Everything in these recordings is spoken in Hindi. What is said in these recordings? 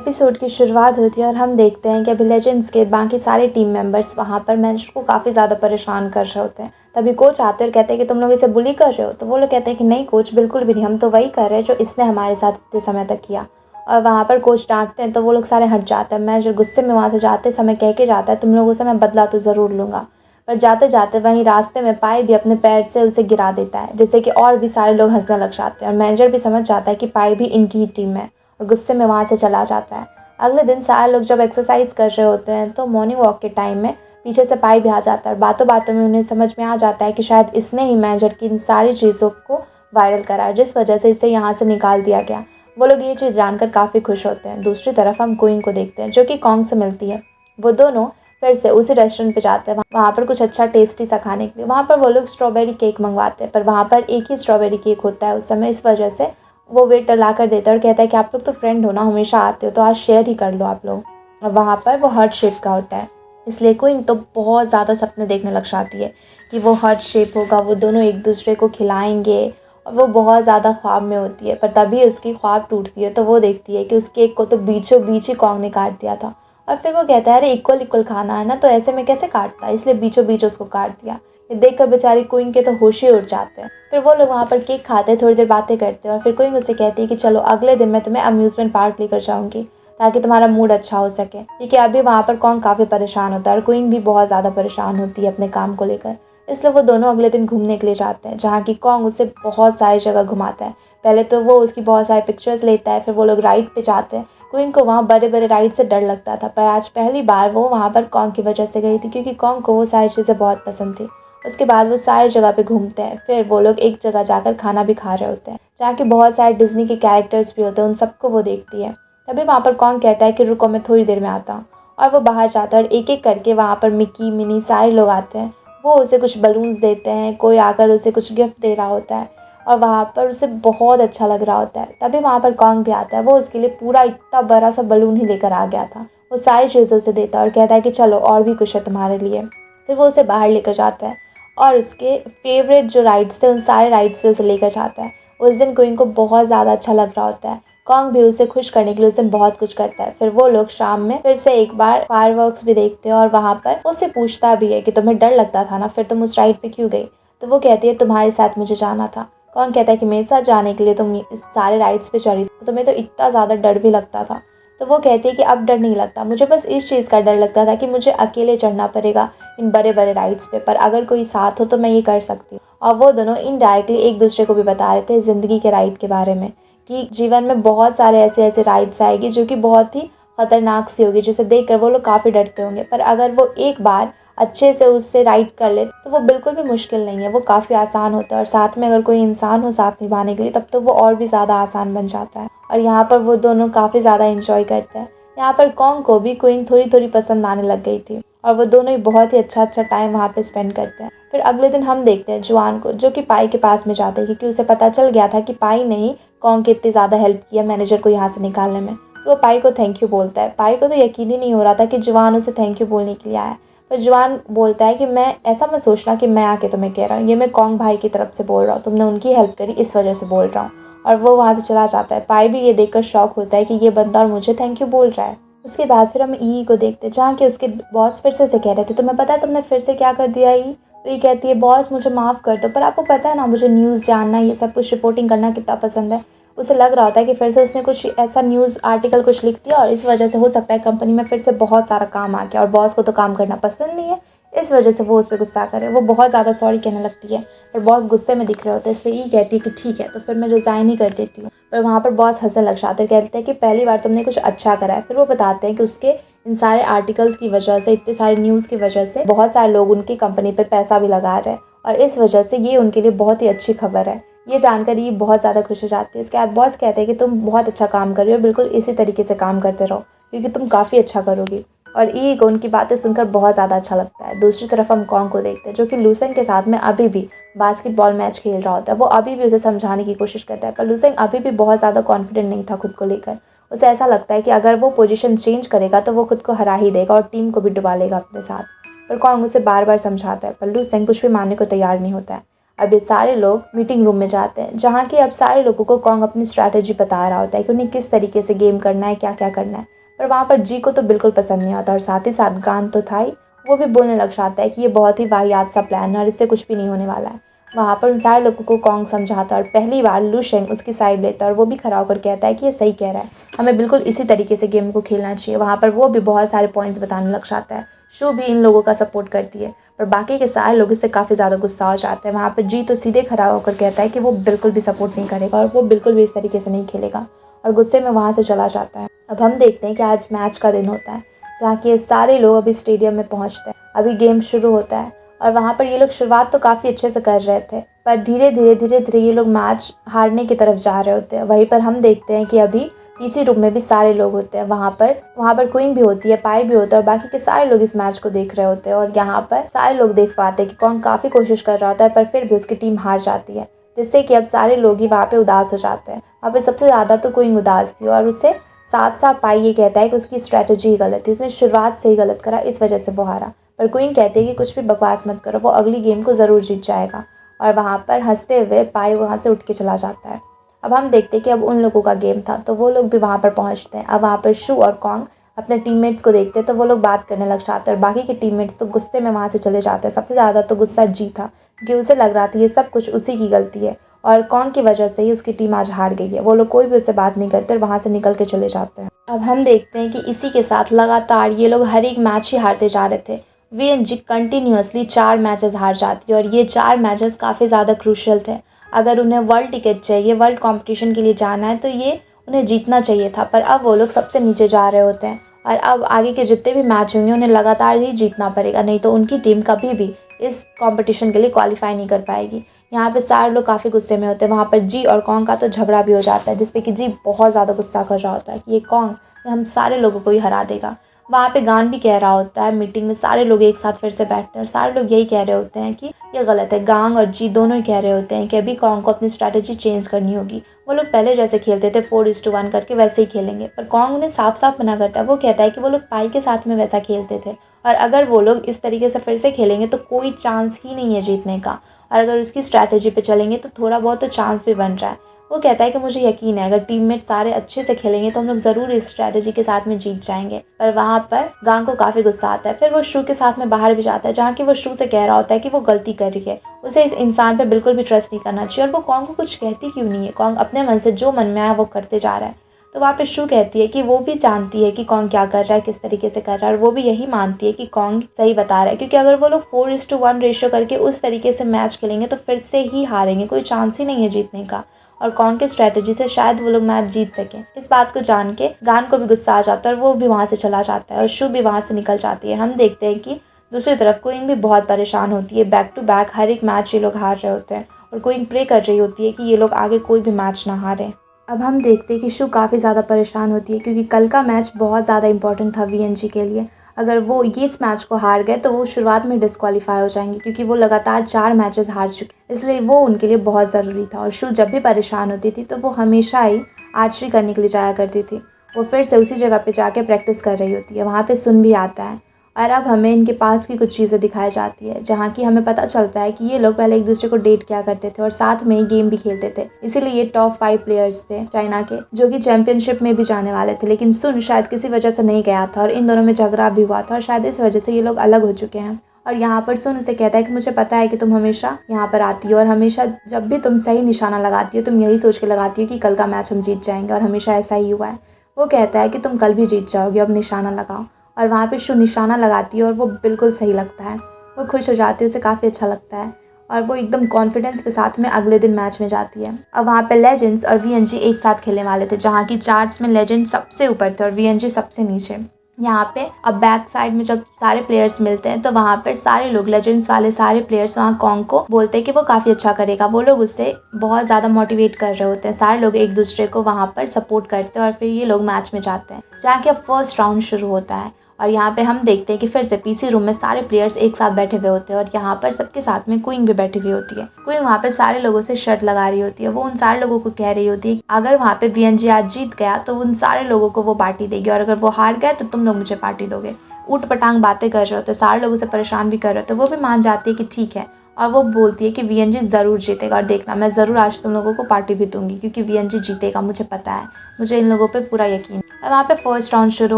एपिसोड की शुरुआत होती है और हम देखते हैं कि अभी लेजेंड्स के बाकी सारे टीम मेंबर्स वहाँ पर मैनेजर को काफ़ी ज़्यादा परेशान कर रहे होते हैं। तभी कोच आते हैं और कहते हैं कि तुम लोग इसे बुली कर रहे हो। तो वो लोग कहते हैं कि नहीं कोच, बिल्कुल भी नहीं, हम तो वही कर रहे हैं जो इसने हमारे साथ इतने समय तक किया। और वहाँ पर कोच डांटते हैं तो वो लोग सारे हट जाते हैं। मैनेजर गुस्से में वहाँ से जाते समय कह के जाता है तुम लोगों से मैं बदला तो ज़रूर लूँगा। पर जाते जाते वहीं रास्ते में पाई भी अपने पैर से उसे गिरा देता है, जिससे कि और भी सारे लोग हंसने लग जाते हैं। और मैनेजर भी समझ जाता है कि पाई भी इनकी ही टीम है और गुस्से में वहाँ से चला जाता है। अगले दिन सारे लोग जब एक्सरसाइज कर रहे होते हैं तो मॉर्निंग वॉक के टाइम में पीछे से पाई भी आ जाता है और बातों बातों में उन्हें समझ में आ जाता है कि शायद इसने ही मैनेजर की इन सारी चीज़ों को वायरल करा, जिस वजह से इसे यहाँ से निकाल दिया गया। वो लोग ये चीज़ जानकर काफ़ी खुश होते हैं। दूसरी तरफ हम क्वीन को देखते हैं जो कि कॉन्ग से मिलती है। वो दोनों फिर से उसी रेस्टोरेंट पे जाते हैं वहाँ पर कुछ अच्छा टेस्टी सा खाने के लिए। वहाँ पर वो लोग स्ट्रॉबेरी केक मंगवाते हैं, पर वहाँ पर एक ही स्ट्रॉबेरी केक होता है उस समय। इस वजह से वो वेटर ला कर देता है और कहता है कि आप लोग तो फ्रेंड हो ना, हमेशा आते हो, तो आज शेयर ही कर लो आप लोग। और वहाँ पर वो हार्ट शेप का होता है, इसलिए क्वीन तो बहुत ज़्यादा सपने देखने लग जाती है कि वो हार्ट शेप होगा, वो दोनों एक दूसरे को खिलाएंगे। और वो बहुत ज़्यादा ख्वाब में होती है, पर तभी उसकी ख्वाब टूटती है तो वो देखती है कि उस केक को तो बीचों बीच ही कॉन्ग ने काट दिया था। और फिर वो कहता है अरे इक्वल इक्वल खाना है ना, तो ऐसे में कैसे काटता, इसलिए बीचों बीच उसको काट दिया। ये देखकर बेचारी क्वीन के तो होश ही उड़ जाते हैं। फिर वो लोग वहाँ पर केक खाते हैं, थोड़ी देर बातें करते हैं और फिर क्वीन उससे कहती है कि चलो अगले दिन मैं तुम्हें अम्यूज़मेंट पार्क लेकर जाऊँगी ताकि तुम्हारा मूड अच्छा हो सके, क्योंकि अभी वहाँ पर कॉन्ग काफ़ी परेशान होता है और क्वीन भी बहुत ज़्यादा परेशान होती है अपने काम को लेकर। इसलिए वो दोनों अगले दिन घूमने के लिए जाते हैं, जहाँ की कॉन्ग उसे बहुत सारी जगह घुमाता है। पहले तो वो उसकी बहुत सारी पिक्चर्स लेता है, फिर वो लोग राइड पे जाते हैं। क्वीन को वहाँ बड़े बड़े राइड से डर लगता था, पर आज पहली बार वो वहाँ पर कॉन्ग की वजह से गई थी, क्योंकि कॉन्ग को वो सारी चीज़ें बहुत पसंद थी। उसके बाद वो सारी जगह पे घूमते हैं। फिर वो लोग एक जगह जाकर खाना भी खा रहे होते हैं, जहाँ के बहुत सारे डिज्नी के कैरेक्टर्स भी होते हैं, उन सबको वो देखती है। तभी वहाँ पर कॉन्ग कहता है कि रुको मैं थोड़ी देर में आता हूँ। और वो बाहर जाता है और एक एक करके वहाँ पर मिक्की, मिनी सारे लोग आते हैं। वो उसे कुछ बलून्स देते हैं, कोई आकर उसे कुछ गिफ्ट दे रहा होता है और वहाँ पर उसे बहुत अच्छा लग रहा होता है। तभी वहाँ पर कॉन्ग भी आता है। वो उसके लिए पूरा इतना बड़ा सा बलून ही लेकर आ गया था। वो सारी चीज़ें उसे देता है और कहता है कि चलो और भी कुछ है तुम्हारे लिए। फिर वो उसे बाहर लेकर जाता है और उसके फेवरेट जो राइड्स थे उन सारे राइड्स पे उसे लेकर जाता है। उस दिन क्वीन को बहुत ज़्यादा अच्छा लग रहा होता है। कॉन्ग भी उसे खुश करने के लिए उस दिन बहुत कुछ करता है। फिर वो लोग शाम में फिर से एक बार फायरवर्क्स भी देखते हैं और वहाँ पर उससे पूछता भी है कि तुम्हें डर लगता था ना, फिर तुम उस राइड पे क्यों गई। तो वो कहती है तुम्हारे साथ मुझे जाना था। कॉन्ग कहता है कि मेरे साथ जाने के लिए तुम इस सारे राइड्स पे चढ़ी, तो तुम्हें तो इतना ज़्यादा डर भी लगता था। तो वो कहती है कि अब डर नहीं लगता, मुझे बस इस चीज़ का डर लगता था कि मुझे अकेले चढ़ना पड़ेगा इन बड़े बड़े राइड्स पे, पर अगर कोई साथ हो तो मैं ये कर सकती हूँ। और वो दोनों इनडायरेक्टली एक दूसरे को भी बता रहे थे ज़िंदगी के राइड के बारे में, कि जीवन में बहुत सारे ऐसे ऐसे राइड्स आएगी जो कि बहुत ही ख़तरनाक सी होगी, जिसे देखकर वो लोग काफ़ी डरते होंगे, पर अगर वो एक बार अच्छे से उससे राइड कर ले तो वो बिल्कुल भी मुश्किल नहीं है, वो काफ़ी आसान होता है। और साथ में अगर कोई इंसान हो साथ निभाने के लिए तब तो वो और भी ज़्यादा आसान बन जाता है। और यहाँ पर वो दोनों काफ़ी ज़्यादा इंजॉय करते हैं। यहाँ पर कॉन्ग को भी क्वीन थोड़ी थोड़ी पसंद आने लग गई थी और वो दोनों ही बहुत ही अच्छा टाइम वहाँ पे स्पेंड करते हैं। फिर अगले दिन हम देखते हैं जुआन को, जो कि पाई के पास में जाते हैं, क्योंकि उसे पता चल गया था कि पाई ने ही कॉन्ग की इतनी ज़्यादा हेल्प की है मैनेजर को यहाँ से निकालने में। तो वो पाई को थैंक यू बोलता है। पाई को तो यकीन ही नहीं हो रहा था कि जुआन उसे थैंक यू बोलने के लिए आया। पर जुआन बोलता है कि मैं ऐसा मत सोचना कि मैं आके तुम्हें कह रहा हूँ, ये मैं कॉन्ग भाई की तरफ से बोल रहा हूँ, तुमने उनकी हेल्प करी इस वजह से बोल रहा हूँ। और वो वहाँ से चला जाता है। पाई भी ये देखकर शॉक होता है कि ये बंदा और मुझे थैंक यू बोल रहा है। उसके बाद फिर हम ई को देखते हैं, जहाँ के उसके बॉस फिर से उसे कह रहे थे तुम्हें पता है तुमने फिर से क्या कर दिया ई। तो ये कहती है बॉस मुझे माफ़ कर दो, पर आपको पता है ना मुझे न्यूज़ जानना, ये सब कुछ रिपोर्टिंग करना कितना पसंद है। उसे लग रहा होता है कि फिर से उसने कुछ ऐसा न्यूज़ आर्टिकल कुछ लिख दिया और इस वजह से हो सकता है कंपनी में फिर से बहुत सारा काम आ गया और बॉस को तो काम करना पसंद नहीं है, इस वजह से वो उस पर गुस्सा करे। वो बहुत ज़्यादा सॉरी कहने लगती है, पर बॉस गुस्से में दिख रहे होते हैं, इसलिए ये कहती है कि ठीक है तो फिर मैं रिज़ाइन ही कर देती हूँ। पर वहाँ पर बॉस हंसने लग जाते हैं, कहते हैं कि पहली बार तुमने कुछ अच्छा करा है। फिर वो बताते हैं कि उसके इन सारे आर्टिकल्स की वजह से, इतने सारे न्यूज़ की वजह से बहुत सारे लोग उनकी कंपनी पे पैसा भी लगा रहे हैं और इस वजह से ये उनके लिए बहुत ही अच्छी खबर है। ये जानकर ये बहुत ज़्यादा खुश हो जाती है। इसके बाद बॉस कहते हैं कि तुम बहुत अच्छा काम कर रही हो, बिल्कुल इसी तरीके से काम करते रहो क्योंकि तुम काफ़ी अच्छा करोगी। और ई को उनकी बातें सुनकर बहुत ज़्यादा अच्छा लगता है। दूसरी तरफ हम कॉन्ग को देखते हैं, जो कि लूसेंग के साथ में अभी भी बास्केटबॉल मैच खेल रहा होता है। वो अभी भी उसे समझाने की कोशिश करता है, पर लूसेंग अभी भी बहुत ज़्यादा कॉन्फिडेंट नहीं था खुद को लेकर। उसे ऐसा लगता है कि अगर वो पोजीशन चेंज करेगा तो वो खुद को हरा ही देगा और टीम को भी डुबा लेगा अपने साथ। पर कॉन्ग उसे बार बार समझाता है, पर लूसेंग कुछ भी मानने को तैयार नहीं होता है। अब ये सारे लोग मीटिंग रूम में जाते हैं, जहाँ की अब सारे लोगों को कॉन्ग अपनी स्ट्रैटेजी बता रहा होता है कि उन्हें किस तरीके से गेम करना है, क्या क्या करना है। पर वहाँ पर जी को तो बिल्कुल पसंद नहीं आता, और साथ ही साथ गान तो था ही, वो भी बोलने लग जाता है कि ये बहुत ही वाहियात सा प्लान है और इससे कुछ भी नहीं होने वाला है। वहाँ पर उन सारे लोगों को कॉन्ग समझाता है और पहली बार लू शेंग उसकी साइड लेता है और वो भी खड़ा होकर कहता है कि ये सही कह रहा है, हमें बिल्कुल इसी तरीके से गेम को खेलना चाहिए। वहाँ पर वो भी बहुत सारे पॉइंट्स बताने लग जाता है। शू भी इन लोगों का सपोर्ट करती है, पर बाकी के सारे लोग इससे काफ़ी ज़्यादा गुस्सा हो जाते हैं। वहाँ पर जी तो सीधे खड़ा होकर कहता है कि वो बिल्कुल भी सपोर्ट नहीं करेगा और वो बिल्कुल भी इस तरीके से नहीं खेलेगा, और गुस्से में वहाँ से चला जाता है। अब हम देखते हैं कि आज मैच का दिन होता है, जहाँ कि ये सारे लोग अभी स्टेडियम में पहुँचते हैं। अभी गेम शुरू होता है और वहाँ पर ये लोग शुरुआत तो काफ़ी अच्छे से कर रहे थे, पर धीरे धीरे ये लोग मैच हारने की तरफ जा रहे होते हैं। वहीं पर हम देखते हैं कि अभी पीसी रूम में भी सारे लोग होते हैं। वहाँ पर क्वीन भी होती है, पाई भी होता है और बाकी के सारे लोग इस मैच को देख रहे होते हैं। और यहाँ पर सारे लोग देख पाते हैं कि कॉन्ग काफ़ी कोशिश कर रहा होता है, पर फिर भी उसकी टीम हार जाती है, जिससे कि अब सारे लोग ही वहाँ पे उदास हो जाते हैं। वहाँ पे सबसे ज़्यादा तो क्वीन उदास थी और उसे साथ साथ पाई ये कहता है कि उसकी स्ट्रैटेजी ही गलत थी, उसने शुरुआत से ही गलत करा, इस वजह से वो हारा। पर क्वीन कहती है कि कुछ भी बकवास मत करो, वो अगली गेम को ज़रूर जीत जाएगा। और वहाँ पर हंसते हुए पाई वहाँ से उठ के चला जाता है। अब हम देखते हैं कि अब उन लोगों का गेम था, तो वो लोग भी वहाँ पर पहुँचते हैं। अब वहाँ पर शू और कॉन्ग अपने टीममेट्स को देखते हैं, तो वो लोग बात करने लग जाते हैं और बाकी के टीममेट्स तो गुस्से में वहाँ से चले जाते हैं। सबसे ज़्यादा तो गुस्सा जी था, क्योंकि उसे लग रहा था ये सब कुछ उसी की गलती है और कॉन्ग की वजह से ही उसकी टीम आज हार गई है। वो लोग कोई भी उससे बात नहीं करते और वहाँ से निकल के चले जाते हैं। अब हम देखते हैं कि इसी के साथ लगातार ये लोग हर एक मैच ही हारते जा रहे थे। वीएनजी कंटिन्यूअसली 4 मैचेस हार जाती है और ये 4 मैचेस काफ़ी ज़्यादा क्रूशियल थे। अगर उन्हें वर्ल्ड टिकट चाहिए, वर्ल्ड कंपटीशन के लिए जाना है, तो ये उन्हें जीतना चाहिए था। पर अब वो लोग सबसे नीचे जा रहे होते हैं और अब आगे के जितने भी मैच होंगे उन्हें लगातार ही जीतना पड़ेगा, नहीं तो उनकी टीम कभी भी इस कंपटीशन के लिए क्वालिफाई नहीं कर पाएगी। यहाँ पे सारे लोग काफ़ी गुस्से में होते हैं। वहाँ पर जी और कॉन्ग का तो झगड़ा भी हो जाता है, जिसपे कि जी बहुत ज़्यादा गुस्सा कर रहा होता है कि ये कॉन्ग हम सारे लोगों को ही हरा देगा। वहाँ पे गान भी कह रहा होता है, मीटिंग में सारे लोग एक साथ फिर से बैठते हैं और सारे लोग यही कह रहे होते हैं कि ये गलत है। गांग और जी दोनों ही कह रहे होते हैं कि अभी कॉन्ग को अपनी स्ट्रैटेजी चेंज करनी होगी। वो लोग पहले जैसे खेलते थे 4:1 करके वैसे ही खेलेंगे, पर कॉन्ग उन्हें साफ साफ मना करता है। वो कहता है कि वो लोग पाई के साथ में वैसा खेलते थे और अगर वो लोग इस तरीके से फिर से खेलेंगे तो कोई चांस ही नहीं है जीतने का, और अगर उसकी स्ट्रैटेजी पे चलेंगे तो थोड़ा बहुत तो चांस भी बन रहा है। वो कहता है कि मुझे यकीन है अगर टीममेट सारे अच्छे से खेलेंगे तो हम लोग ज़रूर इस स्ट्रैटेजी के साथ में जीत जाएंगे। पर वहाँ पर गांग को काफ़ी गुस्सा आता है। फिर वो शू के साथ में बाहर भी जाता है, जहाँ कि वो शू से कह रहा होता है कि वो गलती कर रही है, उसे इस इंसान पे बिल्कुल भी ट्रस्ट नहीं करना चाहिए। और वो कॉन्ग को कुछ कहती क्यों नहीं है, कॉन्ग अपने मन से जो मन में आया वो करते जा रहा है। तो वहाँ पे शू कहती है कि वो भी जानती है कि कॉन्ग क्या कर रहा है, किस तरीके से कर रहा है, और वो भी यही मानती है कि कॉन्ग सही बता रहा है, क्योंकि अगर वो लोग 4:1 रेशियो करके उस तरीके से मैच खेलेंगे तो फिर से ही हारेंगे, कोई चांस ही नहीं है जीतने का, और कॉन्ग की स्ट्रैटेजी से शायद वो लोग मैच जीत सकें। इस बात को जान के गान को भी गुस्सा आ जाता है और वो भी वहाँ से चला जाता है और शू भी वहाँ से निकल जाती है। हम देखते हैं कि दूसरी तरफ क्वीन भी बहुत परेशान होती है। बैक टू बैक हर एक मैच ये लोग हार रहे होते हैं और क्वीन प्रे कर रही होती है कि ये लोग आगे कोई भी मैच ना हारें। अब हम देखते हैं कि शू काफ़ी ज़्यादा परेशान होती है, क्योंकि कल का मैच बहुत ज़्यादा इंपॉर्टेंट था वीएनजी के लिए। अगर वो ये इस मैच को हार गए तो वो शुरुआत में डिस्क्वालीफाई हो जाएंगे, क्योंकि वो लगातार 4 मैचेस हार चुके, इसलिए वो उनके लिए बहुत ज़रूरी था। और शू जब भी परेशान होती थी तो वो हमेशा ही आर्चरी करने के लिए जाया करती थी। वो फिर से उसी जगह पे जाके प्रैक्टिस कर रही होती है। वहाँ पे सुन भी आता है और अब हमें इनके पास की कुछ चीज़ें दिखाई जाती है, जहाँ की हमें पता चलता है कि ये लोग पहले एक दूसरे को डेट किया करते थे और साथ में ही गेम भी खेलते थे। इसीलिए ये टॉप 5 प्लेयर्स थे चाइना के, जो कि चैंपियनशिप में भी जाने वाले थे, लेकिन सुन शायद किसी वजह से नहीं गया था और इन दोनों में झगड़ा भी हुआ था और शायद इस वजह से ये लोग अलग हो चुके हैं। और यहाँ पर सुन उसे कहता है कि मुझे पता है कि तुम हमेशा यहाँ पर आती हो और हमेशा जब भी तुम सही निशाना लगाती हो तुम यही सोच के लगाती हो कि कल का मैच हम जीत जाएंगे, और हमेशा ऐसा ही हुआ है। वो कहता है कि तुम कल भी जीत जाओगे, अब निशाना लगाओ। और वहाँ पे शू निशाना लगाती है और वो बिल्कुल सही लगता है। वो खुश हो जाती है, उसे काफ़ी अच्छा लगता है और वो एकदम कॉन्फिडेंस के साथ में अगले दिन मैच में जाती है। अब वहाँ पे लेजेंड्स और वीएनजी एक साथ खेलने वाले थे, जहाँ की चार्ट्स में लेजेंड सबसे ऊपर थे और वीएनजी सबसे नीचे। यहाँ पे अब बैक साइड में जब सारे प्लेयर्स मिलते हैं तो वहाँ पर सारे लोग लेजेंड्स वाले सारे प्लेयर्स वहाँ कॉन्ग को बोलते हैं कि वो काफ़ी अच्छा करेगा। वो लोग उससे बहुत ज़्यादा मोटिवेट कर रहे होते हैं। सारे लोग एक दूसरे को वहाँ पर सपोर्ट करते हैं और फिर ये लोग मैच में जाते हैं, जहाँ कि अब फर्स्ट राउंड शुरू होता है। और यहाँ पे हम देखते हैं कि फिर से पीसी रूम में सारे प्लेयर्स एक साथ बैठे हुए होते हैं और यहाँ पर सबके साथ में क्वीन भी बैठी हुई होती है। क्वीन वहाँ पे सारे लोगों से शर्त लगा रही होती है। वो उन सारे लोगों को कह रही होती है अगर वहाँ पे वीएनजी आज जीत गया तो उन सारे लोगों को वो पार्टी देगी, और अगर वो हार गया तो तुम लोग मुझे पार्टी दोगे। ऊट पटांग बातें कर रहे होते, सारे लोगों से परेशान भी कर रहे होते। वो भी मान जाती है कि ठीक है, और वो बोलती है कि वीएनजी ज़रूर जीतेगा और देखना मैं ज़रूर आज तुम लोगों को पार्टी भी दूंगी क्योंकि वीएनजी जीतेगा, मुझे पता है, मुझे इन लोगों पे पूरा यकीन है। और वहाँ पे फर्स्ट राउंड शुरू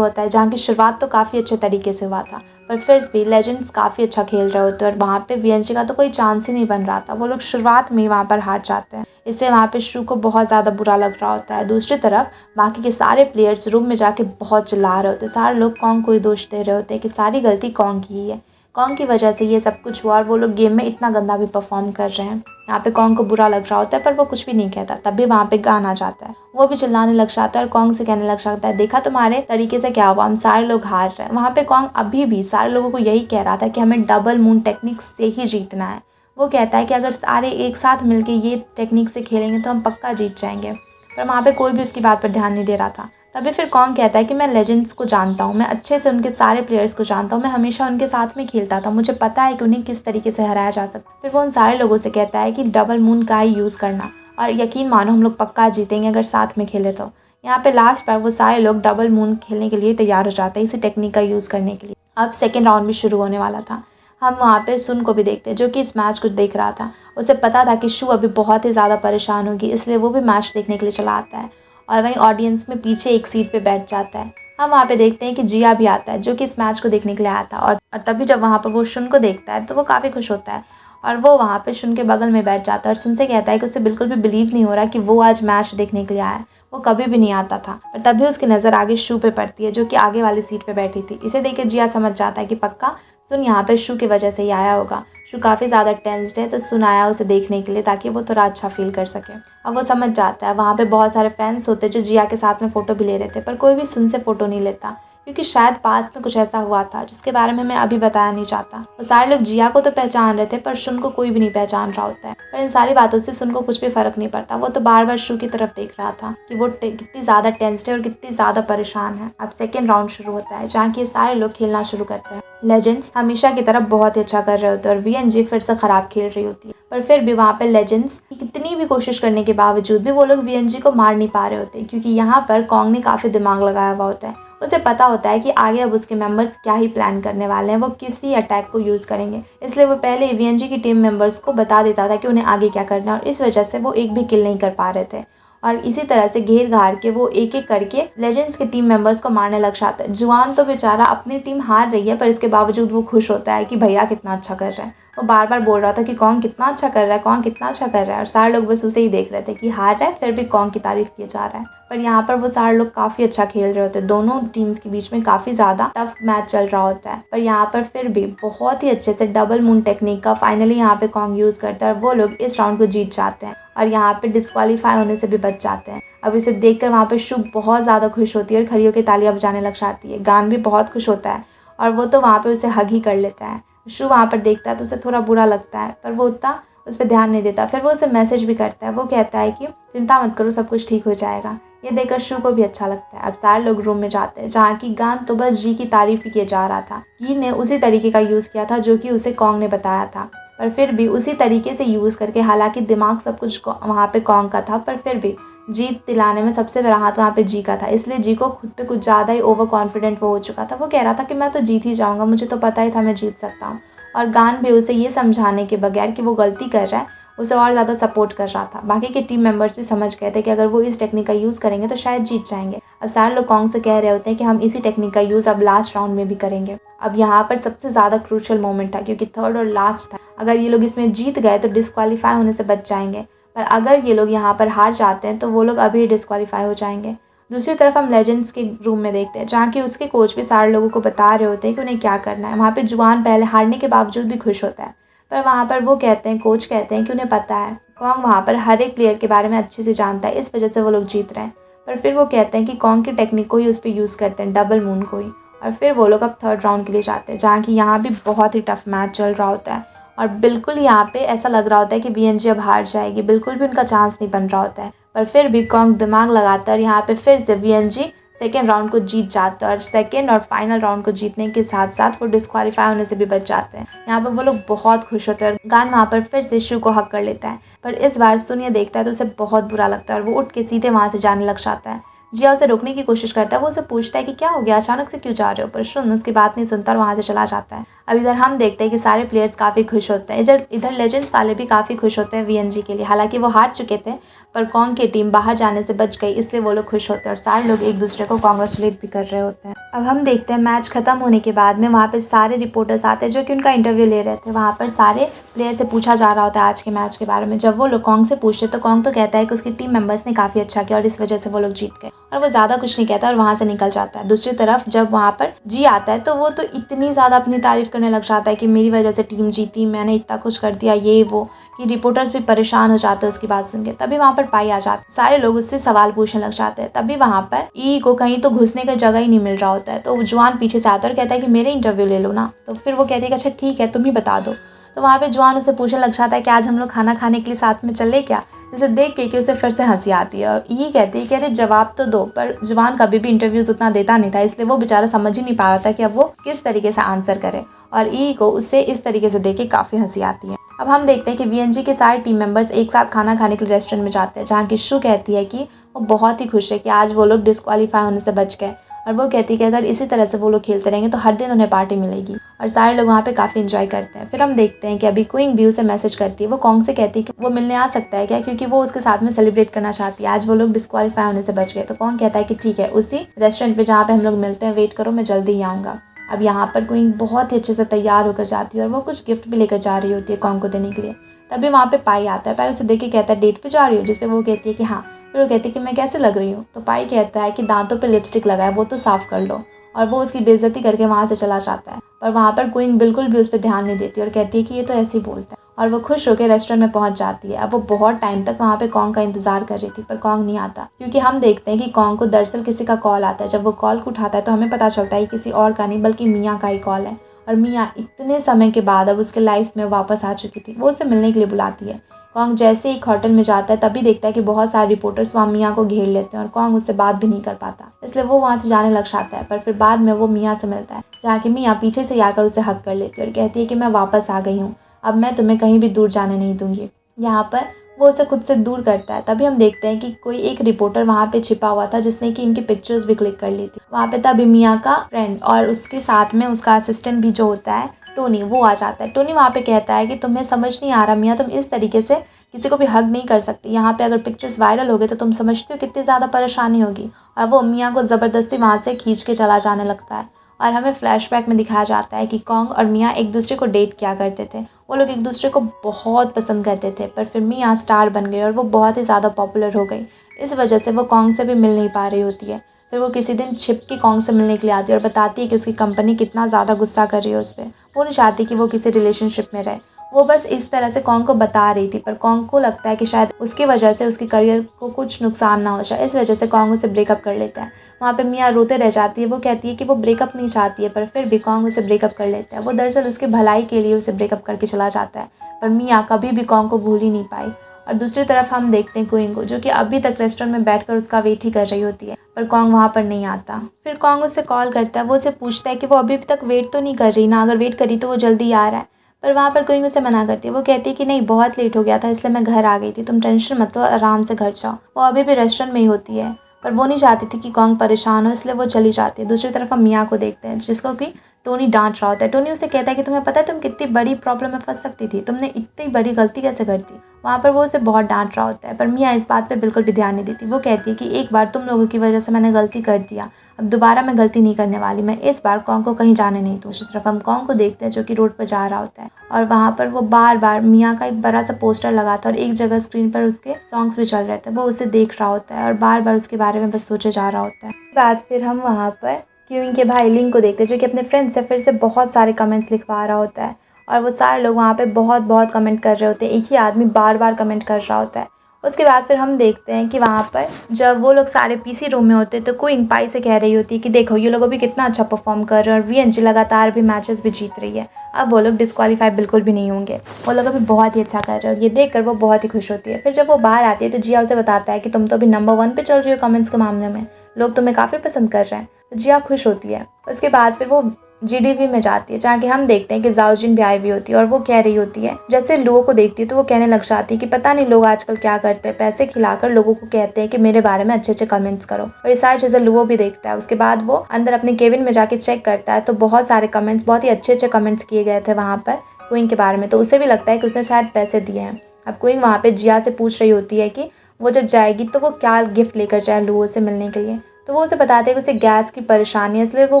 होता है जहाँ की शुरुआत तो काफ़ी अच्छे तरीके से हुआ था, पर फिर भी लेजेंड्स काफ़ी अच्छा खेल रहे होते हैं और वहाँ पे वीएनजी का तो कोई चांस ही नहीं बन रहा था। वो लोग शुरुआत में ही वहाँ पर हार जाते हैं, इससे वहाँ पे शू को बहुत ज़्यादा बुरा लग रहा होता है। दूसरी तरफ बाकी के सारे प्लेयर्स रूम में जाके बहुत चिल्ला रहे होते हैं, सारे लोग कॉन्ग को ही दोष दे रहे होते हैं कि सारी गलती कॉन्ग की ही है, कॉन्ग की वजह से ये सब कुछ हुआ और वो लोग गेम में इतना गंदा भी परफॉर्म कर रहे हैं। यहाँ पे कॉन्ग को बुरा लग रहा होता है पर वो कुछ भी नहीं कहता। तभी वहाँ पे गान आ जाता है, वो भी चिल्लाने लग जाता है और कॉन्ग से कहने लग जाता है, देखा तुम्हारे तरीके से क्या हुआ, हम सारे लोग हार रहे हैं। वहाँ पे कॉन्ग अभी भी सारे लोगों को यही कह रहा था कि हमें डबल मून टेक्निक से ही जीतना है। वो कहता है कि अगर सारे एक साथ मिलके ये टेक्निक से खेलेंगे तो हम पक्का जीत जाएंगे, पर वहाँ पे कोई भी उसकी बात पर ध्यान नहीं दे रहा था। तभी फिर कॉन्ग कहता है कि मैं लेजेंड्स को जानता हूँ, मैं अच्छे से उनके सारे प्लेयर्स को जानता हूँ, मैं हमेशा उनके साथ में खेलता था, मुझे पता है कि उन्हें किस तरीके से हराया जा सकता है। फिर वो उन सारे लोगों से कहता है कि डबल मून का ही यूज़ करना और यकीन मानो हम लोग पक्का जीतेंगे अगर साथ में खेले तो। यहाँ पे लास्ट पर वो सारे लोग डबल मून खेलने के लिए तैयार हो जाते हैं, इसी टेक्निक का यूज़ करने के लिए। अब सेकेंड राउंड भी शुरू होने वाला था। हम वहाँ पे सुन को भी देखते हैं जो कि इस मैच को देख रहा था। उसे पता था कि शू अभी बहुत ही ज़्यादा परेशान होगी, इसलिए वो भी मैच देखने के लिए चला आता है और वहीं ऑडियंस में पीछे एक सीट पे बैठ जाता है। हम वहाँ पे देखते हैं कि जिया भी आता है जो कि इस मैच को देखने के लिए आया था और तभी जब वहाँ पर वो शुन को देखता है तो वो काफ़ी खुश होता है और वो वहाँ पे शुन के बगल में बैठ जाता है और शुन से कहता है कि उसे बिल्कुल भी बिलीव नहीं हो रहा कि वो आज मैच देखने के लिए आया है, वो कभी भी नहीं आता था। पर तभी उसकी नज़र आगे शू पे पड़ती है जो कि आगे वाली सीट पे बैठी थी। इसे देख के जिया समझ जाता है कि पक्का सुन यहाँ पे शू की वजह से ही आया होगा। शू काफ़ी ज़्यादा टेंस्ड है तो सुन आया उसे देखने के लिए ताकि वो थोड़ा अच्छा फील कर सके। अब वो समझ जाता है। वहाँ पे बहुत सारे फैंस होते जो जिया के साथ में फ़ोटो भी ले रहे थे, पर कोई भी सुन से फ़ोटो नहीं लेता क्योंकि शायद पास में कुछ ऐसा हुआ था जिसके बारे में मैं अभी बताया नहीं चाहता। वो सारे लोग जिया को तो पहचान रहे थे पर सुन को कोई भी नहीं पहचान रहा होता है। पर इन सारी बातों से सुन को कुछ भी फ़र्क नहीं पड़ता। वो तो बार बार शू की तरफ देख रहा था कि वो कितनी ज़्यादा टेंस्ड है और कितनी ज़्यादा परेशान है। अब सेकेंड राउंड शुरू होता है जहाँ के सारे लोग खेलना शुरू करते हैं। लेजेंड्स हमेशा की तरफ बहुत ही अच्छा कर रहे होते हैं और वीएनजी फिर से ख़राब खेल रही होती है, पर फिर भी वहाँ पे लेजेंड्स की कितनी भी कोशिश करने के बावजूद भी वो लोग वीएनजी को मार नहीं पा रहे होते क्योंकि यहाँ पर कॉन्ग ने काफ़ी दिमाग लगाया हुआ होता है। उसे पता होता है कि आगे अब उसके मेंबर्स क्या ही प्लान करने वाले हैं, वो किसी अटैक को यूज़ करेंगे, इसलिए वो पहले वीएनजी की टीम मेंबर्स को बता देता था कि उन्हें आगे क्या करना है और इस वजह से वो एक भी किल नहीं कर पा रहे थे और इसी तरह से घेर घार के वो एक एक करके लेजेंड्स के टीम मेंबर्स को मारने लग जाता है। जुआन तो बेचारा अपनी टीम हार रही है पर इसके बावजूद वो खुश होता है कि भैया कितना अच्छा कर रहे हैं। वो बार बार बोल रहा था कि कौन कितना अच्छा कर रहा है, कौन कितना अच्छा कर रहा है और सारे लोग बस उसे ही देख रहे थे कि हार रहा है फिर भी कौन की तारीफ किया जा रहा है। पर यहाँ पर वो सारे लोग काफ़ी अच्छा खेल रहे होते हैं, दोनों टीम्स के बीच में काफ़ी ज़्यादा टफ मैच चल रहा होता है। पर यहाँ पर फिर भी बहुत ही अच्छे से डबल मून टेक्निक का फाइनली यहाँ पे कॉन्ग यूज़ करता है और वो लोग इस राउंड को जीत जाते हैं और यहाँ पे डिस्क्वालीफाई होने से भी बच जाते हैं। अब इसे देखकर वहाँ पे शुभ बहुत ज़्यादा खुश होती है और खड़ी होकर तालियां बजाने लग जाती है। गान भी बहुत खुश होता है और वो तो वहाँ पे उसे हग ही कर लेता है। शुभ वहाँ पर देखता है तो उसे थोड़ा बुरा लगता है पर वो उतना उस पर ध्यान नहीं देता। फिर वो उसे मैसेज भी करता है, वो कहता है कि चिंता मत करो, सब कुछ ठीक हो जाएगा। ये देखकर शू को भी अच्छा लगता है। अब सारे लोग रूम में जाते हैं जहाँ की गान तो बस जी की तारीफ ही किया जा रहा था। जी ने उसी तरीके का यूज़ किया था जो कि उसे कॉन्ग ने बताया था, पर फिर भी उसी तरीके से यूज़ करके, हालांकि दिमाग सब कुछ वहाँ पे कॉन्ग का था पर फिर भी जीत दिलाने में सबसे बड़ा हाथ वहाँ पे जी का था। इसलिए जी को खुद पे कुछ ज़्यादा ही ओवर कॉन्फिडेंट वो हो चुका था। वो कह रहा था कि मैं तो जीत ही जाऊँगा, मुझे तो पता ही था मैं जीत सकता हूँ। और गान भी उसे ये समझाने के बगैर कि वो गलती कर रहा है उसे और ज़्यादा सपोर्ट कर रहा था। बाकी के टीम मेंबर्स भी समझ गए थे कि अगर वो इस टेक्निक का यूज़ करेंगे तो शायद जीत जाएंगे। अब सारे लोग कॉन्ग से कह रहे होते हैं कि हम इसी टेक्निक का यूज़ अब लास्ट राउंड में भी करेंगे। अब यहाँ पर सबसे ज़्यादा क्रूशियल मोमेंट था क्योंकि थर्ड और लास्ट था। अगर ये लोग इसमें जीत गए तो डिस्क्वालीफाई होने से बच जाएंगे, पर अगर ये लोग यहाँ पर हार जाते हैं तो वो लोग अभी डिस्क्वालीफाई हो जाएंगे। दूसरी तरफ हम लेजेंड्स के रूम में देखते हैं जहाँ कि उसके कोच भी सारे लोगों को बता रहे होते हैं कि उन्हें क्या करना है। वहाँ पे जुआन पहले हारने के बावजूद भी खुश होता है, पर वहाँ पर वो कहते हैं, कोच कहते हैं कि उन्हें पता है कॉन्ग वहाँ पर हर एक प्लेयर के बारे में अच्छे से जानता है, इस वजह से वो लोग जीत रहे हैं। पर फिर वो कहते हैं कि कॉन्ग की टेक्निक को ही उस पर यूज़ करते हैं, डबल मून को ही। और फिर वो लोग अब थर्ड राउंड के लिए जाते हैं जहाँ कि यहाँ भी बहुत ही टफ मैच चल रहा होता है और बिल्कुल यहाँ पे ऐसा लग रहा होता है कि वीएनजी अब हार जाएगी, बिल्कुल भी उनका चांस नहीं बन रहा होता है। पर फिर भी कॉन्ग दिमाग लगाता है और यहाँ पे फिर से वीएनजी सेकेंड राउंड को जीत जाता है और सेकेंड और फाइनल राउंड को जीतने के साथ साथ वो डिस्क्वालीफाई होने से भी बच जाते हैं। यहाँ पर वो लोग बहुत खुश होते हैं और गान वहाँ पर फिर से शू को हक कर लेता है, पर इस बार सुन ये देखता है तो उसे बहुत बुरा लगता है और वो उठ के सीधे वहाँ से जाने लग जाता है। जिया उसे रोकने की कोशिश करता है, वो उसे पूछता है कि क्या हो गया, अचानक से क्यों जा रहे हो, पर शुन उसकी बात नहीं सुनता और वहाँ से चला जाता है। अब इधर हम देखते हैं कि सारे प्लेयर्स काफ़ी खुश होते हैं। इधर लेजेंड्स वाले भी काफ़ी खुश होते हैं वीएनजी के लिए। हालांकि वो हार चुके थे, पर कॉन्ग की टीम बाहर जाने से बच गई, इसलिए वो लोग खुश होते हैं और सारे लोग एक दूसरे को कॉन्ग्रेचुलेट भी कर रहे होते हैं। अब हम देखते हैं मैच खत्म होने के बाद में वहाँ पे सारे रिपोर्टर्स आते हैं जो कि उनका इंटरव्यू ले रहे थे। वहाँ पर सारे प्लेयर से पूछा जा रहा होता है आज के मैच के बारे में। जब वो लोग कॉन्ग से पूछते तो कॉन्ग तो कहता है कि उसकी टीम मेंबर्स ने काफ़ी अच्छा किया और इस वजह से वो लोग जीत गए, और वो ज़्यादा कुछ नहीं कहता और वहाँ से निकल जाता है। दूसरी तरफ जब वहाँ पर जी आता है तो वो तो इतनी ज़्यादा अपनी तारीफ करने लग जाता है कि मेरी वजह से टीम जीती, मैंने इतना कुछ कर दिया, ये वो, कि रिपोर्टर्स भी परेशान हो जाते हैं उसकी बात सुन के। तभी वहाँ पर पाई आ जाती, सारे लोग उससे सवाल पूछने लग जाते हैं। तभी वहाँ पर ई को कहीं तो घुसने का जगह ही नहीं मिल रहा होता है, तो जुआन पीछे से आता है और कहता है कि मेरे इंटरव्यू ले लो ना। तो फिर वो कहती है कि अच्छा ठीक है, तुम ही बता दो। तो वहाँ पे जुआन उसे पूछने लग जाता है कि आज हम लोग खाना खाने के लिए साथ में चले क्या। जिसे देख के कि उसे फिर से हंसी आती है और ये कहती है कि अरे जवाब तो दो। पर जुआन कभी भी इंटरव्यूज उतना देता नहीं था, इसलिए वो बेचारा समझ ही नहीं पा रहा था कि अब वो किस तरीके से आंसर करे, और ई को उससे इस तरीके से देख के काफ़ी हंसी आती है। अब हम देखते हैं कि वीएनजी के सारे टीम मेंबर्स एक साथ खाना खाने के लिए रेस्टोरेंट में जाते हैं, जहाँ की शू कहती है कि वो बहुत ही खुश है कि आज वो लोग डिस्क्वालीफाई होने से बच गए, और वो कहती है कि अगर इसी तरह से वो लोग खेलते रहेंगे तो हर दिन उन्हें पार्टी मिलेगी, और सारे लोग वहाँ पे काफ़ी इंजॉय करते हैं। फिर हम देखते हैं कि अभी क्वीन भी उसे मैसेज करती है, वो कॉन्ग से कहती है कि वो मिलने आ सकता है क्या, क्योंकि वो उसके साथ में सेलिब्रेट करना चाहती है, आज वो लोग डिस्क्वालीफाई होने से बच गए। तो कॉन्ग कहता है कि ठीक है, उसी रेस्टोरेंट पे जहाँ पे हम लोग मिलते हैं वेट करो, मैं जल्दी ही आऊँगा। अब यहाँ पर क्वीन बहुत ही अच्छे से तैयार होकर जाती है और वो कुछ गिफ्ट भी लेकर जा रही होती है कॉन्ग को देने के लिए। तभी वहाँ पे पाई आता है, पाई उसे देख के कहता है डेट पे जा रही हो, जिसपे वो कहती है कि हाँ। फिर वो कहती है कि मैं कैसे लग रही हूँ, तो पाई कहता है कि दांतों पे लिपस्टिक लगा है, वो तो साफ कर लो, और वो उसकी बेइज्जती करके वहाँ से चला जाता है। पर वहाँ पर क्वीन बिल्कुल भी उस पर ध्यान नहीं देती और कहती है कि ये तो ऐसे ही बोलता है, और वो खुश होकर रेस्टोरेंट में पहुंच जाती है। अब वो बहुत टाइम तक वहाँ पे कॉन्ग का इंतजार कर रही थी, पर कॉन्ग नहीं आता, क्योंकि हम देखते हैं कि कॉन्ग को दरअसल किसी का कॉल आता है। जब वो कॉल को उठाता है तो हमें पता चलता है किसी और का नहीं बल्कि मियाँ का ही कॉल है, और मियाँ इतने समय के बाद अब उसके लाइफ में वापस आ चुकी थी। वो उसे मिलने के लिए बुलाती है। कॉन्ग जैसे ही एक होटल में जाता है तभी देखता है कि बहुत सारे रिपोर्टर्स वहाँ मियाँ को घेर लेते हैं, और कॉन्ग उससे बात भी नहीं कर पाता, इसलिए वो वहाँ से जाने लग जाता है। पर फिर बाद में वो मियाँ से मिलता है, जहाँ की मियाँ पीछे से आकर उसे हक कर लेती है और कहती है कि मैं वापस आ गई हूँ, अब मैं तुम्हें कहीं भी दूर जाने नहीं दूंगी। यहाँ पर वो उसे खुद से दूर करता है। तभी हम देखते हैं कि कोई एक रिपोर्टर वहाँ पे छिपा हुआ था, जिसने कि इनकी पिक्चर्स भी क्लिक कर ली थी वहाँ पे। तभी मियाँ का फ्रेंड और उसके साथ में उसका असिस्टेंट भी जो होता है टोनी, वो आ जाता है। टोनी वहाँ पे कहता है कि तुम्हें समझ नहीं आ रहा मियाँ, तुम इस तरीके से किसी को भी हग नहीं कर सकती। यहाँ पे अगर पिक्चर्स वायरल हो गए तो तुम समझते हो कितनी ज़्यादा परेशानी होगी। और वो मियाँ को ज़बरदस्ती वहाँ से खींच के चला जाने लगता है, और हमें फ्लैशबैक में दिखाया जाता है कि कॉन्ग और मियाँ एक दूसरे को डेट किया करते थे। वो लोग एक दूसरे को बहुत पसंद करते थे, पर फिर मियाँ स्टार बन गई और वो बहुत ही ज़्यादा पॉपुलर हो गई। इस वजह से वो कॉन्ग से भी मिल नहीं पा रही होती है। फिर वो किसी दिन छिप के कॉन्ग से मिलने के लिए आती है और बताती है कि उसकी कंपनी कितना ज़्यादा गुस्सा कर रही है उस पर। वो नहीं चाहती कि वो किसी रिलेशनशिप में रहे, वो बस इस तरह से कॉन्ग को बता रही थी। पर कॉन्ग को लगता है कि शायद उसकी वजह से उसके करियर को कुछ नुकसान ना हो जाए, इस वजह से कॉन्ग उसे ब्रेकअप कर लेता है। वहाँ पे मियाँ रोते रह जाती है, वो कहती है कि वो ब्रेकअप नहीं चाहती है, पर फिर भी कॉन्ग उसे ब्रेकअप कर लेता है। वो दरअसल उसके भलाई के लिए उसे ब्रेकअप करके चला जाता है, पर मियाँ कभी भी कॉन्ग को भूल ही नहीं पाई। और दूसरी तरफ हम देखते हैं क्वीन को, जो कि अभी तक रेस्टोरेंट में बैठकर उसका वेट ही कर रही होती है, पर कॉन्ग वहाँ पर नहीं आता। फिर कॉन्ग उसे कॉल करता है, वो उसे पूछता है कि वो अभी तक वेट तो नहीं कर रही ना, अगर वेट करी तो वो जल्दी आ रहा है। पर वहाँ पर क्वीन उसे मना करती है, वो कहती है कि नहीं, बहुत लेट हो गया था इसलिए मैं घर आ गई थी, तुम टेंशन मत लो, आराम से घर जाओ। वो अभी भी रेस्टोरेंट में ही होती है, पर वो नहीं चाहती थी कि कॉन्ग परेशान हो, इसलिए वो चली जाती है। दूसरी तरफ हम मियाँ को देखते हैं, जिसको कि टोनी डांट रहा होता है। टोनी उसे कहता है कि तुम्हें पता है तुम कितनी बड़ी प्रॉब्लम में फंस सकती थी, तुमने इतनी बड़ी गलती कैसे कर दी। वहाँ पर वो उसे बहुत डांट रहा होता है, पर मियाँ इस बात पे बिल्कुल भी ध्यान नहीं देती। वो कहती है कि एक बार तुम लोगों की वजह से मैंने गलती कर दिया, अब दोबारा मैं गलती नहीं करने वाली, मैं इस बार कॉन्ग को कहीं जाने नहीं दूँ। दूसरी तरफ हम कॉन्ग को देखते हैं जो कि रोड पर जा रहा होता है, और वहाँ पर वो बार बार मियाँ का एक बड़ा सा पोस्टर लगा था और एक जगह स्क्रीन पर उसके सॉन्ग्स भी चल रहे थे। वो उसे देख रहा होता है और बार बार उसके बारे में बस सोचे जा रहा होता है। बाद फिर हम वहाँ पर क्यूइंग के भाई लिंग को देखते हैं, जो कि अपने फ्रेंड से फिर से बहुत सारे कमेंट्स लिखवा रहा होता है, और वो सारे लोग वहाँ पे बहुत बहुत कमेंट कर रहे होते हैं। एक ही आदमी बार बार कमेंट कर रहा होता है। उसके बाद फिर हम देखते हैं कि वहाँ पर जब वो लोग सारे पीसी रूम में होते हैं तो क्वीन पाई से कह रही होती है कि देखो ये लोग अभी कितना अच्छा परफॉर्म कर रहे हैं और वीएनजी लगातार भी मैचेस भी जीत रही है, अब वो लोग डिस्क्वालीफाई बिल्कुल भी नहीं होंगे, वो लोग अभी बहुत ही अच्छा कर रहे हैं। और ये देखकर वो बहुत ही खुश होती है। फिर जब वो बाहर आती है तो जिया उसे बताता है कि तुम तो अभी नंबर 1 पे चल रही हो कमेंट्स के मामले में, लोग तुम्हें काफ़ी पसंद कर रहे हैं। तो जिया खुश होती है। उसके बाद फिर वो जीडीवी में जाती है, जहाँ कि हम देखते हैं कि जाओजिन भी आई हुई होती है और वो कह रही होती है, जैसे लुओ को देखती है तो वो कहने लग जाती है कि पता नहीं लोग आजकल क्या करते हैं, पैसे खिलाकर लोगों को कहते हैं कि मेरे बारे में अच्छे अच्छे कमेंट्स करो। और ये सारी चीजें लुओ भी देखता है। उसके बाद वो अंदर अपने केबिन में जाके चेक करता है तो बहुत सारे कमेंट्स, बहुत ही अच्छे अच्छे कमेंट्स किए गए थे वहाँ पर क्वीन के बारे में। तो उसे भी लगता है कि उसने शायद पैसे दिए हैं। अब क्वीन वहाँ पे जिया से पूछ रही होती है कि वो जब जाएगी तो वो क्या गिफ्ट लेकर जाए लुओ से मिलने के लिए। तो वो उसे बताते हैं कि उसे गैस की परेशानी है, इसलिए वो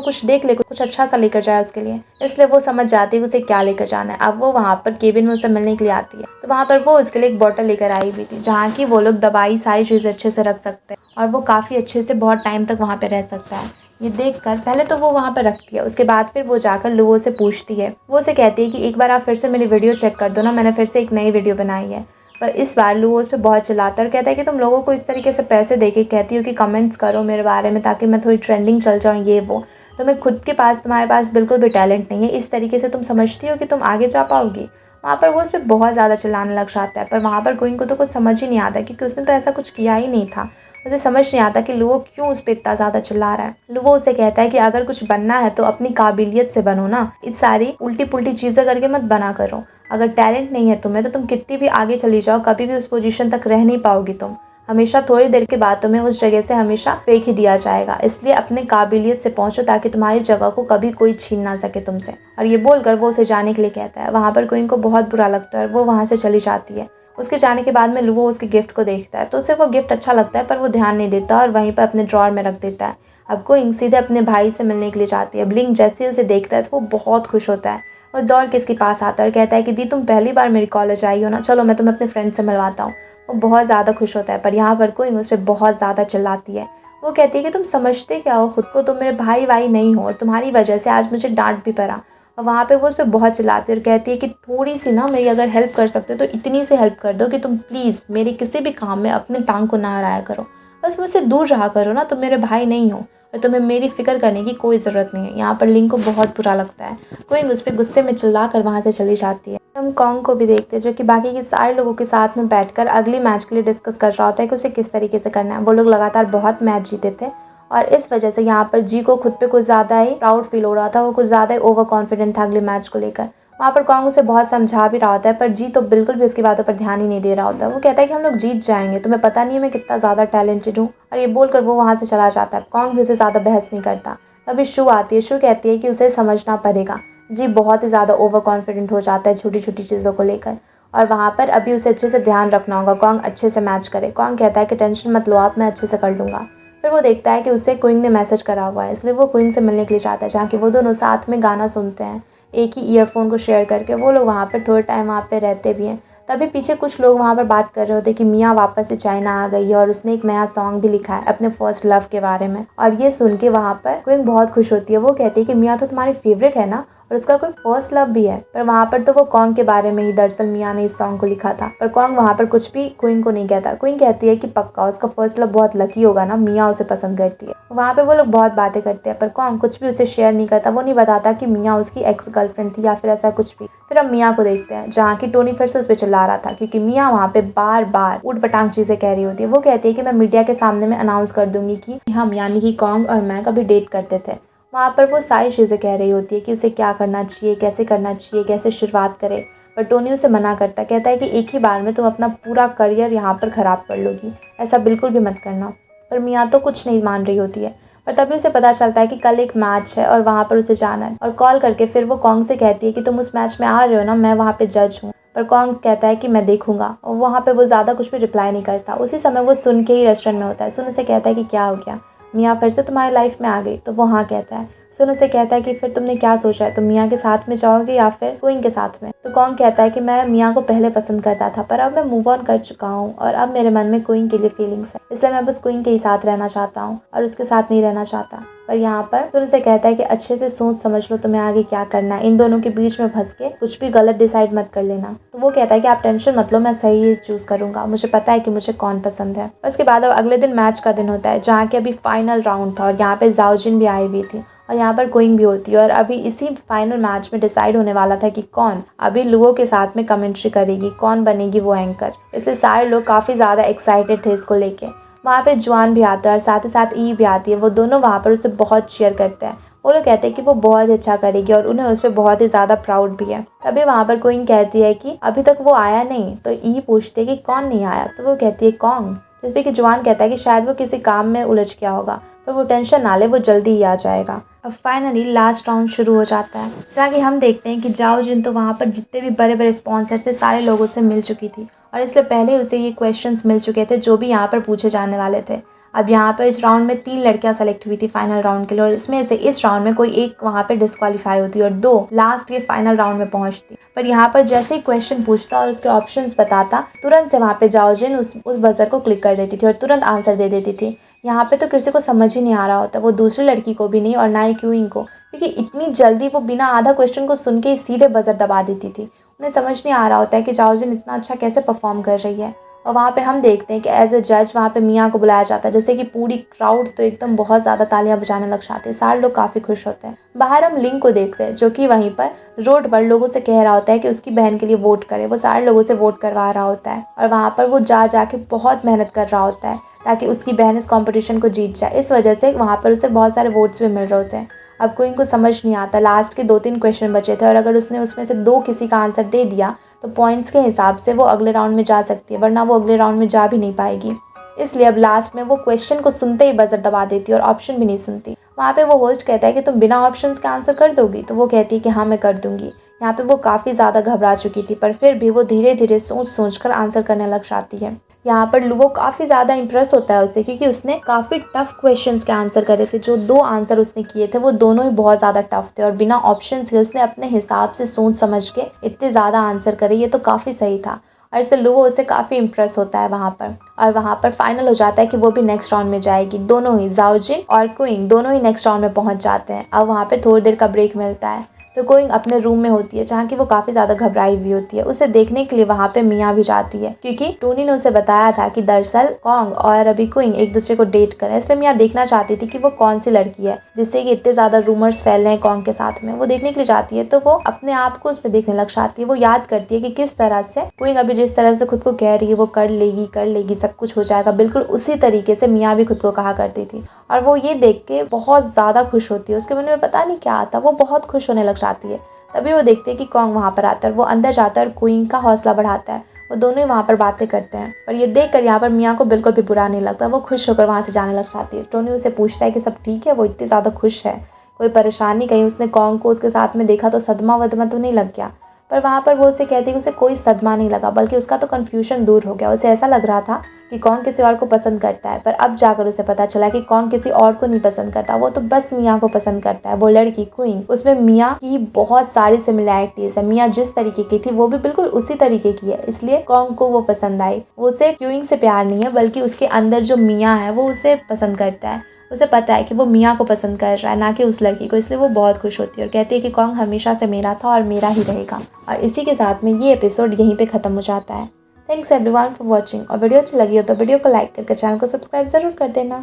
कुछ देख ले, कुछ अच्छा सा लेकर जाए उसके लिए। इसलिए वो समझ जाती है कि उसे क्या लेकर जाना है। अब वो वहाँ पर केबिन में उसे मिलने के लिए आती है तो वहाँ पर वो उसके लिए एक बॉटल लेकर आई हुई थी, जहाँ की वो लोग दवाई सारी चीज़ें अच्छे से रख सकते हैं और वो काफ़ी अच्छे से बहुत टाइम तक वहाँ पर रह सकता है। ये देखकर पहले तो वो वहाँ पर रखती है, उसके बाद फिर वो जाकर लुओ से पूछती है। वो उसे कहती है कि एक बार आप फिर से मेरी वीडियो चेक कर दो ना, मैंने फिर से एक नई वीडियो बनाई है। पर इस बार लुओ उस पर बहुत चिल्लाता है और कहता है कि तुम लोगों को इस तरीके से पैसे दे के कहती हो कि कमेंट्स करो मेरे बारे में ताकि मैं थोड़ी ट्रेंडिंग चल जाऊँ, ये वो। तुम्हें खुद के पास, तुम्हारे पास बिल्कुल भी टैलेंट नहीं है, इस तरीके से तुम समझती हो कि तुम आगे जा पाओगी। वहाँ पर वो उस पर बहुत ज़्यादा चिल्लाने लग जाता है। पर वहाँ पर क्वीन को तो कुछ समझ ही नहीं आता क्योंकि उसने तो ऐसा कुछ किया ही नहीं था। उसे समझ नहीं आता कि लुओ क्यों उस पर इतना ज़्यादा चिल्ला रहा है। लुओ उसे कहता है कि अगर कुछ बनना है तो अपनी काबिलियत से बनो ना, इस सारी उल्टी पुल्टी चीज़ें करके मत बना करो। अगर टैलेंट नहीं है तुम्हें तो तुम कितनी भी आगे चली जाओ, कभी भी उस पोजीशन तक रह नहीं पाओगी तुम। हमेशा थोड़ी देर के बाद तुम्हें उस जगह से हमेशा फेंक ही दिया जाएगा। इसलिए अपने काबिलियत से पहुंचो ताकि तुम्हारी जगह को कभी कोई छीन ना सके तुमसे। और ये बोलकर वो उसे जाने के लिए कहता है। वहाँ पर क्वीन को बहुत बुरा लगता है और वो वहाँ से चली जाती है। उसके जाने के बाद में लुओ उसके गिफ्ट को देखता है तो उसे वो गिफ्ट अच्छा लगता है, पर वो ध्यान नहीं देता और वहीं पर अपने ड्रॉर में रख देता है। अब क्वीन सीधे अपने भाई से मिलने के लिए जाती है। ब्लिंक जैसे ही उसे देखता है तो वो बहुत खुश होता है। वो दौड़ के इसके पास आता है और कहता है कि दी तुम पहली बार मेरी कॉलेज आई हो ना, चलो मैं तुम्हें अपने फ्रेंड से मिलवाता हूँ। वो बहुत ज़्यादा खुश होता है। पर यहाँ पर क्वीन उस पर बहुत ज़्यादा चिल्लाती है। वो कहती है कि तुम समझते क्या हो खुद को, तुम मेरे भाई भाई नहीं हो और तुम्हारी वजह से आज मुझे डांट भी पड़ा। और वहाँ पे वो उस पर बहुत चिल्लाती है और कहती है कि थोड़ी सी ना मेरी अगर हेल्प कर सकते हो तो इतनी सी हेल्प कर दो कि तुम प्लीज़ मेरे किसी भी काम में अपनी टांग को ना अड़ाया करो, बस मुझसे दूर रहा करो ना, तुम मेरे भाई नहीं हो और तुम्हें मेरी फिक्र करने की कोई ज़रूरत नहीं है। यहाँ पर लिंक को बहुत बुरा लगता है। क्वीन उस पर गुस्से में चिल्ला कर वहाँ से चली जाती है। हम कॉन्ग को भी देखते हैं जो कि बाकी के सारे लोगों के साथ में बैठकर अगली मैच के लिए डिस्कस कर रहा होता है कि उसे किस तरीके से करना है। वो लोग लगातार बहुत मैच जीते थे और इस वजह से यहाँ पर जी को खुद पे कुछ ज़्यादा ही प्राउड फील हो रहा था। वो कुछ ज़्यादा ही ओवर कॉन्फिडेंट था अगले मैच को लेकर। वहाँ पर कॉन्ग उसे बहुत समझा भी रहा होता है पर जी तो बिल्कुल भी उसकी बातों पर ध्यान ही नहीं दे रहा होता है। वो कहता है कि हम लोग जीत जाएंगे, तुम्हें पता नहीं है मैं कितना ज़्यादा टैलेंटेड हूँ। और ये बोलकर वो वहाँ से चला जाता है। कॉन्ग भी उसे ज़्यादा बहस नहीं करता। तभी शू आती है। शू कहती है कि उसे समझना पड़ेगा। जी बहुत ही ज़्यादा ओवर कॉन्फिडेंट हो जाता है छोटी छोटी चीज़ों को लेकर और वहाँ पर अभी उसे अच्छे से ध्यान रखना होगा, कॉन्ग अच्छे से मैच करे। कॉन्ग कहता है कि टेंशन मत लो आप, मैं अच्छे से कर लूँगा। फिर वो देखता है कि उससे क्वीन ने मैसेज करा हुआ है, इसलिए वो क्वीन से मिलने के लिए चाहता है, जहाँ कि वो दोनों साथ में गाना सुनते हैं एक ही ईयरफोन को शेयर करके। वो लोग वहाँ पर थोड़े टाइम वहाँ पर रहते भी हैं। तभी पीछे कुछ लोग वहाँ पर बात कर रहे होते हैं कि मिया वापस से चाइना आ गई है और उसने एक नया सॉन्ग भी लिखा है अपने फर्स्ट लव के बारे में। और ये सुन के वहाँ पर क्वीन बहुत खुश होती है। वो कहती है कि मिया तो तुम्हारी फेवरेट है ना और उसका कोई फर्स्ट लव भी है। पर वहाँ पर तो वो कॉन्ग के बारे में ही दरअसल मिया ने इस सॉन्ग को लिखा था। पर कॉन्ग वहाँ पर कुछ भी क्वीन को नहीं कहता। क्वीन कहती है कि पक्का उसका फर्स्ट लव बहुत लकी होगा ना, मिया उसे पसंद करती है। वहाँ पे वो लोग बहुत बातें करते हैं पर कॉन्ग कुछ भी उसे शेयर नहीं करता। वो नहीं बताता कि मिया उसकी एक्स गर्लफ्रेंड थी या फिर ऐसा कुछ भी। फिर हम मिया को देखते हैं जहाँ की टोनी फिर से उस पर चिल्ला रहा था क्योंकि मिया वहाँ पे बार बार ऊट पटांग चीजें कह रही होती है। वो कहती है कि मैं मीडिया के सामने में अनाउंस कर दूंगी कि हम यानी कि कॉन्ग और मैं कभी डेट करते थे। वहाँ पर वो सारी चीज़ें कह रही होती है कि उसे क्या करना चाहिए, कैसे करना चाहिए, कैसे शुरुआत करे। पर टोनी उसे मना करता है, कहता है कि एक ही बार में तुम अपना पूरा करियर यहाँ पर ख़राब कर लोगी, ऐसा बिल्कुल भी मत करना। पर मिया तो कुछ नहीं मान रही होती है। पर तभी उसे पता चलता है कि कल एक मैच है और वहाँ पर उसे जाना है और कॉल करके फिर वो कॉन्ग से कहती है कि तुम उस मैच में आ रहे हो ना, मैं वहाँ पे जज हूँ। पर कॉन्ग कहता है कि मैं देखूंगा और वहाँ पे वो ज़्यादा कुछ भी रिप्लाई नहीं करता। उसी समय वो सुन के ही रेस्टोरेंट में होता है। सुन उसे कहता है कि क्या हो गया, मिया फिर से तुम्हारी लाइफ में आ गई। तो वो हाँ कहता है। सुन उसे कहता है कि फिर तुमने क्या सोचा है, तुम मिया के साथ में जाओगे या फिर क्वीन के साथ में। तो कॉन्ग कहता है कि मैं मिया को पहले पसंद करता था पर अब मैं मूव ऑन कर चुका हूँ और अब मेरे मन में क्वीन के लिए फीलिंग्स है, इसलिए मैं बस क्वीन के ही साथ रहना चाहता हूँ और उसके साथ नहीं रहना चाहता। पर यहाँ पर तुम उसे कहता है कि अच्छे से सोच समझ लो तुम्हें आगे क्या करना है, इन दोनों के बीच में फंस के कुछ भी गलत डिसाइड मत कर लेना। तो वो कहता है कि आप टेंशन मत लो, मैं सही चूज करूंगा, मुझे पता है कि मुझे कौन पसंद है। उसके बाद अब अगले दिन मैच का दिन होता है जहाँ के अभी फाइनल राउंड था और यहाँ पे जाओजिन भी आई हुई थी और यहाँ पर क्वीन भी होती है और अभी इसी फाइनल मैच में डिसाइड होने वाला था कि कौन अभी लुओ के साथ में कमेंट्री करेगी, कौन बनेगी वो एंकर। इसलिए सारे लोग काफ़ी ज़्यादा एक्साइटेड थे इसको लेके। वहाँ पे जुआन भी आता है और साथ ही साथ ई भी आती है। वो दोनों वहाँ पर उसे बहुत चीयर करते हैं। वो लोग कहते हैं कि वो बहुत अच्छा करेगी और उन्हें उस पर बहुत ही ज़्यादा प्राउड भी है। तभी वहाँ पर क्वीन कहती है कि अभी तक वो आया नहीं। तो ई पूछते है कि कौन नहीं आया, तो वो कहती है कौन। जिस पे कि जुआन कहता है कि शायद वो किसी काम में उलझ गया होगा, पर वो टेंशन ना ले, वो जल्दी ही आ जाएगा। अब फाइनली लास्ट राउंड शुरू हो जाता है, जहाँ कि हम देखते हैं कि जाओ जिन तो वहाँ पर जितने भी बड़े बड़े स्पॉन्सर थे सारे लोगों से मिल चुकी थी और इसलिए पहले उसे ये क्वेश्चंस मिल चुके थे जो भी यहाँ पर पूछे जाने वाले थे। अब यहाँ पर इस राउंड में 3 लड़कियां सेलेक्ट हुई थी फाइनल राउंड के लिए और इसमें से इस राउंड में कोई एक वहाँ पे डिस्क्वालीफाई होती और 2 लास्ट के फाइनल राउंड में पहुँचती। पर यहाँ पर जैसे ही क्वेश्चन पूछता और उसके ऑप्शंस बताता, तुरंत से वहाँ पे जाओ जिन उस बजर को क्लिक कर देती थी और तुरंत आंसर दे देती थी। यहाँ पे तो किसी को समझ ही नहीं आ रहा होता, वो दूसरी लड़की को भी नहीं और ना ही क्यूइंग को, क्योंकि इतनी जल्दी वो बिना आधा क्वेश्चन को सुन के ही सीधे बजर दबा देती थी। उन्हें समझ नहीं आ रहा होता है कि जाओ जिन इतना अच्छा कैसे परफॉर्म कर रही है। और वहाँ पे हम देखते हैं कि एज ए जज वहाँ पे मियाँ को बुलाया जाता है, जैसे कि पूरी क्राउड तो एकदम बहुत ज़्यादा तालियां बजाने लग जाते हैं, सारे लोग काफ़ी खुश होते हैं। बाहर हम लिंक को देखते हैं जो कि वहीं पर रोड पर लोगों से कह रहा होता है कि उसकी बहन के लिए वोट करे। वो सारे लोगों से वोट करवा रहा होता है और वहाँ पर वो जा के बहुत मेहनत कर रहा होता है ताकि उसकी बहन इस कॉम्पिटिशन को जीत जाए। इस वजह से वहाँ पर उसे बहुत सारे वोट्स भी मिल रहे होते हैं। अब कोई इनको समझ नहीं आता, लास्ट के 2-3 क्वेश्चन बचे थे और अगर उसने उसमें से 2 किसी का आंसर दे दिया तो पॉइंट्स के हिसाब से वो अगले राउंड में जा सकती है, वरना वो अगले राउंड में जा भी नहीं पाएगी। इसलिए अब लास्ट में वो क्वेश्चन को सुनते ही बजर दबा देती है और ऑप्शन भी नहीं सुनती। वहाँ पे वो होस्ट कहता है कि तुम बिना ऑप्शंस के आंसर कर दोगी, तो वो कहती है कि हाँ मैं कर दूंगी। यहाँ पे वो काफ़ी ज़्यादा घबरा चुकी थी, पर फिर भी वो धीरे धीरे सोच कर आंसर करने लग जाती है। यहाँ पर लुवो काफ़ी ज़्यादा इम्प्रेस होता है उससे, क्योंकि उसने काफ़ी टफ क्वेश्चंस के आंसर करे थे। जो 2 आंसर उसने किए थे वो दोनों ही बहुत ज़्यादा टफ थे और बिना ऑप्शंस के उसने अपने हिसाब से सोच समझ के इतने ज़्यादा आंसर करे, ये तो काफ़ी सही था। और इससे लुवो उससे काफ़ी इम्प्रेस होता है वहाँ पर। और वहाँ पर फाइनल हो जाता है कि वो भी नेक्स्ट राउंड में जाएगी। दोनों ही जाओ जिन और क्वींग दोनों ही नेक्स्ट राउंड में पहुँच जाते हैं। अब वहाँ पर थोड़ी देर का ब्रेक मिलता है तो क्वींग अपने रूम में होती है, जहाँ की वो काफ़ी ज़्यादा घबराई हुई होती है। उसे देखने के लिए वहाँ पे मियाँ भी जाती है, क्योंकि टोनी ने उसे बताया था कि दरअसल कॉन्ग और अभी क्वींग एक दूसरे को डेट करें। इसलिए मियाँ देखना चाहती थी कि वो कौन सी लड़की है जिससे कि इतने ज़्यादा रूमर्स फैल रहे हैं कॉन्ग के साथ में। वो देखने के लिए जाती है तो वो अपने आप को उस पर देखने लग जाती है। वो याद करती है कि किस तरह से क्वींग अभी जिस तरह से खुद को कह रही है वो कर लेगी सब कुछ हो जाएगा, बिल्कुल उसी तरीके से मियाँ भी खुद को कहा करती थी। और वो ये देख के बहुत ज़्यादा खुश होती है, उसके मन में पता नहीं क्या आता, वो बहुत खुश होने लग जाती है। तभी वो देखते हैं कि कॉन्ग वहाँ पर आता है, वो अंदर जाता है और क्वीन का हौसला बढ़ाता है। वो दोनों ही वहाँ पर बातें करते हैं और ये देखकर यहाँ पर मियाँ को बिल्कुल भी बुरा नहीं लगता। वो खुश होकर वहाँ से जाने लग जाती है। टोनी उसे पूछता है कि सब ठीक है, वो इतनी ज़्यादा खुश है, कोई परेशानी, कहीं उसने कॉन्ग को उसके साथ में देखा तो सदमा वदमा तो नहीं लग गया। पर वहाँ पर वो उसे कहती है कि उसे कोई सदमा नहीं लगा, बल्कि उसका तो कन्फ्यूजन दूर हो गया। उसे ऐसा लग रहा था कि कौन किसी और को पसंद करता है, पर अब जाकर उसे पता चला कि कौन किसी और को नहीं पसंद करता, वो तो बस मियाँ को पसंद करता है। वो लड़की क्वीन, उसमें मियाँ की बहुत सारी सिमिलैरिटीज है। मियाँ जिस तरीके की थी वो भी बिल्कुल उसी तरीके की है, इसलिए कॉन्ग को वो पसंद आई। वो उसे क्वीन से प्यार नहीं है, बल्कि उसके अंदर जो मियाँ है वो उसे पसंद करता है। उसे पता है कि वो मियाँ को पसंद कर रहा है, ना कि उस लड़की को, इसलिए वो बहुत खुश होती है और कहती है कि कॉन्ग हमेशा से मेरा था और मेरा ही रहेगा। और इसी के साथ में ये एपिसोड यहीं पे ख़त्म हो जाता है। Thanks everyone for watching. और वीडियो अच्छी लगी हो तो वीडियो को लाइक करके चैनल को सब्सक्राइब ज़रूर कर देना।